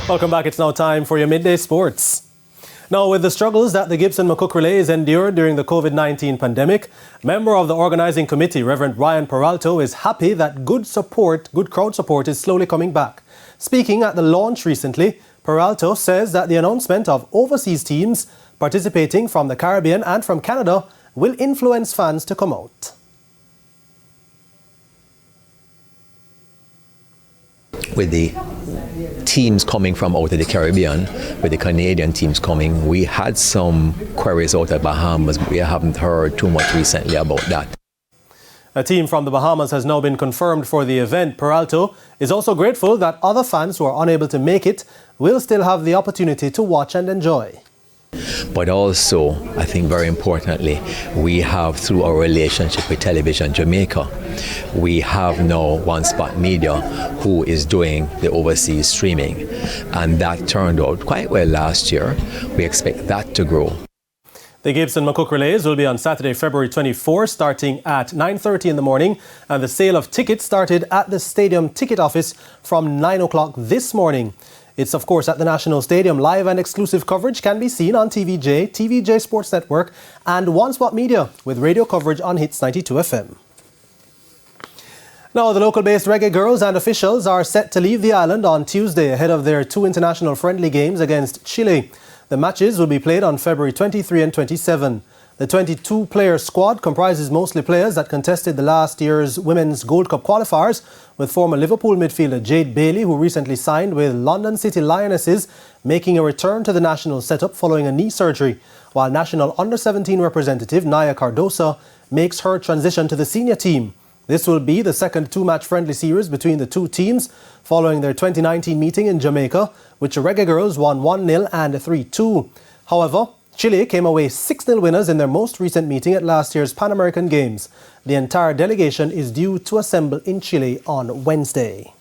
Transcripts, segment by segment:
Welcome back. It's now time for your midday sports. Now, with the struggles that the Gibson McCook relays endured during the COVID-19 pandemic, member of the organizing committee, Reverend Ryan Peralto, is happy that good crowd support is slowly coming back. Speaking at the launch recently, Peralto says that the announcement of overseas teams participating from the Caribbean and from Canada will influence fans to come out. With the teams coming from out of the Caribbean, with the Canadian teams coming, we had some queries out of Bahamas. We haven't heard too much recently about that. A team from the Bahamas has now been confirmed for the event. Peralto is also grateful that other fans who are unable to make it will still have the opportunity to watch and enjoy. But also, I think very importantly, we have, through our relationship with Television Jamaica, we have now One Spot Media who is doing the overseas streaming, and that turned out quite well last year. We expect that to grow. The Gibson McCook relays will be on Saturday, February 24, starting at 9:30 in the morning, and the sale of tickets started at the stadium ticket office from 9 o'clock this morning. It's, of course, at the National Stadium. Live and exclusive coverage can be seen on TVJ, TVJ Sports Network, and One Spot Media, with radio coverage on Hits 92 FM. Now, the local-based Reggae Girlz and officials are set to leave the island on Tuesday ahead of their 2 international friendly games against Chile. The matches will be played on February 23 and 27. The 22-player squad comprises mostly players that contested the last year's Women's Gold Cup qualifiers, with former Liverpool midfielder Jade Bailey, who recently signed with London City Lionesses, making a return to the national setup following a knee surgery, while national under-17 representative Naya Cardosa makes her transition to the senior team. This will be the second 2-match friendly series between the two teams following their 2019 meeting in Jamaica, which the Reggae Girlz won 1-0 and 3-2. However, Chile came away 6-0 winners in their most recent meeting at last year's Pan American Games. The entire delegation is due to assemble in Chile on Wednesday.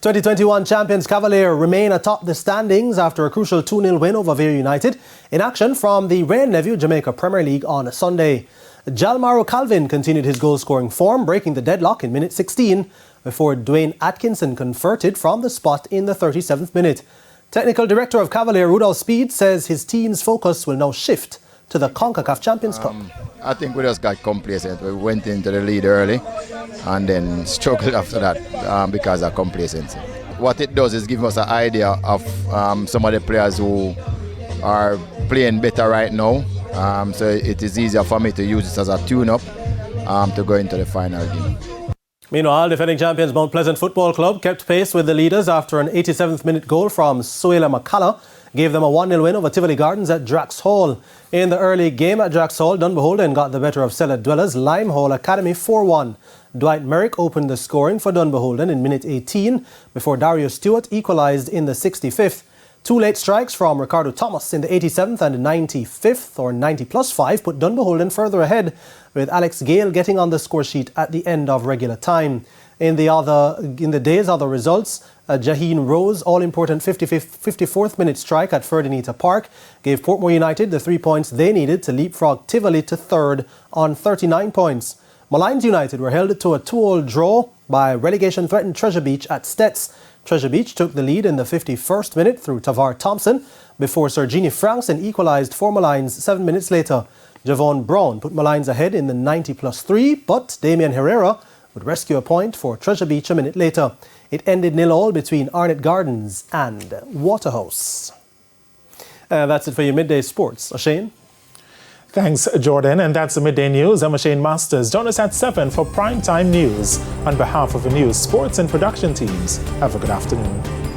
2021 champions Cavalier remain atop the standings after a crucial 2-0 win over Veer United in action from the Ray and Nephew Jamaica Premier League on Sunday. Jalmaro Calvin continued his goal-scoring form, breaking the deadlock in minute 16 before Dwayne Atkinson converted from the spot in the 37th minute. Technical Director of Cavalier Rudolph Speed says his team's focus will now shift to the CONCACAF Champions Cup. I think we just got complacent. We went into the lead early and then struggled after that because of complacency. What it does is give us an idea of some of the players who are playing better right now. So it is easier for me to use this as a tune-up to go into the final game. Meanwhile, defending champions Mount Pleasant Football Club kept pace with the leaders after an 87th minute goal from Suela Makala gave them a 1-0 win over Tivoli Gardens at Drax Hall. In the early game at Drax Hall, Dunbeholden got the better of Cellar Dwellers Lime Hall Academy 4-1. Dwight Merrick opened the scoring for Dunbeholden in minute 18 before Dario Stewart equalised in the 65th. 2 late strikes from Ricardo Thomas in the 87th and 95th, or 90+5, put Dunbeholden further ahead, with Alex Gale getting on the score sheet at the end of regular time. In the day's other results, Jaheen Rose all-important 54th minute strike at Ferdinita Park gave Portmore United the 3 points they needed to leapfrog Tivoli to third on 39 points. Malines United were held to a 2-2 draw by relegation-threatened Treasure Beach at Stets. Treasure Beach took the lead in the 51st minute through Tavar Thompson before Sir Jeannie Frankson equalised for Malines 7 minutes later. Javon Brown put Malines ahead in the 90+3, but Damian Herrera would rescue a point for Treasure Beach a minute later. It ended 0-0 between Arnett Gardens and Waterhouse. That's it for your midday sports. Shane? Thanks, Jordan. And that's the Midday News. I'm Shane Masters. Join us at 7 for Primetime News. On behalf of the news, sports and production teams, have a good afternoon.